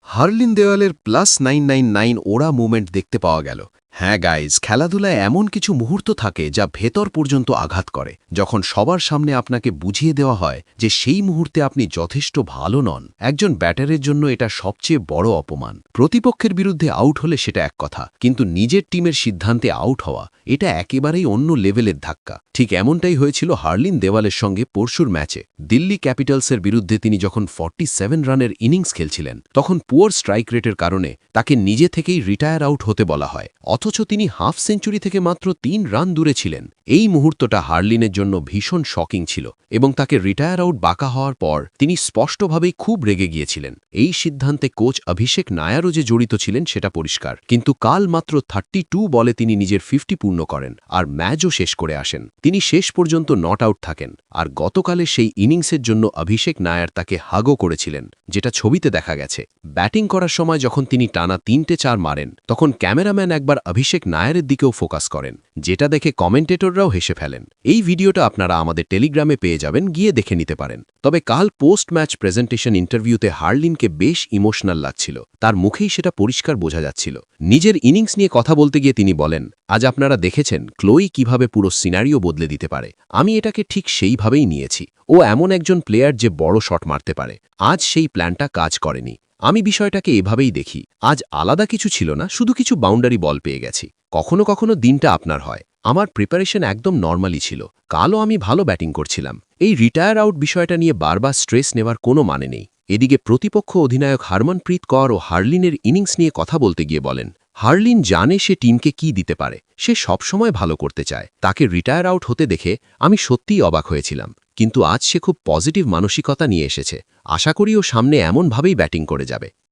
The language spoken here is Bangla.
হার্লিন দেওয়ালের +999 ওড়া মুভমেন্ট দেখতে পাওয়া গেল। হ্যাঁ গাইজ, খেলাধুলায় এমন কিছু মুহূর্ত থাকে যা ভেতর পর্যন্ত আঘাত করে। যখন সবার সামনে আপনাকে বুঝিয়ে দেওয়া হয় যে সেই মুহূর্তে আপনি যথেষ্ট ভালো নন, একজন ব্যাটারের জন্য এটা সবচেয়ে বড় অপমান। প্রতিপক্ষের বিরুদ্ধে আউট হলে সেটা এক কথা, কিন্তু নিজের টিমের সিদ্ধান্তে আউট হওয়া এটা একেবারেই অন্য লেভেলের ধাক্কা। ঠিক এমনটাই হয়েছিল হার্লিন দেওয়ালের সঙ্গে পরশুর ম্যাচে। দিল্লি ক্যাপিটালসের বিরুদ্ধে তিনি যখন 47 রানের ইনিংস খেলছিলেন, তখন পুয়ার স্ট্রাইক রেটের কারণে তাকে নিজে থেকেই রিটায়ার আউট হতে বলা হয়, অথচ তিনি হাফ সেঞ্চুরি থেকে মাত্র 3 রান দূরে ছিলেন। এই মুহূর্তটা হার্লিনের জন্য ভীষণ শকিং ছিল এবং তাকে রিটায়ার আউট বাঁকা হওয়ার পর তিনি স্পষ্টভাবেই খুব রেগে গিয়েছিলেন। এই সিদ্ধান্তে কোচ অভিষেক নায়ারও যে জড়িত ছিলেন সেটা পরিষ্কার, কিন্তু কাল মাত্র 32 বলে তিনি নিজের 50 পূর্ণ করেন আর ম্যাচও শেষ করে আসেন। তিনি শেষ পর্যন্ত নট আউট থাকেন, আর গতকালে সেই ইনিংসের জন্য অভিষেক নায়ার তাকে হাগও করেছিলেন, যেটা ছবিতে দেখা গেছে। ব্যাটিং করার সময় যখন তিনি টানা 3টে 4 মারেন, তখন ক্যামেরাম্যান একবার অভিষেক নায়ারের দিকেও ফোকাস করেন, যেটা দেখে কমেন্টেটররাও হেসে ফেলেন। এই ভিডিওটা আপনারা আমাদের টেলিগ্রামে পেয়ে যাবেন, গিয়ে দেখে নিতে পারেন। তবে কাল পোস্ট ম্যাচ প্রেজেন্টেশন ইন্টারভিউতে হার্লিনকে বেশ ইমোশনাল লাগছিল, তার মুখেই সেটা পরিষ্কার বোঝা যাচ্ছিল। নিজের ইনিংস নিয়ে কথা বলতে গিয়ে তিনি বলেন, আজ আপনারা দেখেছেন ক্লোই কিভাবে পুরো সিনারিও বদলে দিতে পারে। আমি এটাকে ঠিক সেইভাবেই নিয়েছি। ও এমন একজন প্লেয়ার যে বড় শট মারতে পারে। আজ সেই প্ল্যানটা কাজ করেনি। আমি বিষয়টাকে এভাবেই দেখি, আজ আলাদা কিছু ছিল না, শুধু কিছু বাউন্ডারি বল পেয়ে গেছি। কখনো কখনো দিনটা আপনার হয়। আমার প্রিপারেশন একদম নর্মালি ছিল, কালও আমি ভালো ব্যাটিং করছিলাম। এই রিটায়ার আউট বিষয়টা নিয়ে বারবার স্ট্রেস নেওয়ার কোনো মানে নেই। এদিকে প্রতিপক্ষ অধিনায়ক হরমনপ্রীত কৌর ও হার্লিনের ইনিংস নিয়ে কথা বলতে গিয়ে বলেন, হার্লিন জানে সে টিমকে কি দিতে পারে, সে সবসময় ভালো করতে চায়। তাকে রিটায়ার আউট হতে দেখে আমি সত্যিই অবাক হয়েছিলাম, কিন্তু আজ সে খুব পজিটিভ মানসিকতা নিয়ে এসেছে। আশা করি ও সামনে এমনভাবেই ব্যাটিং করে যাবে।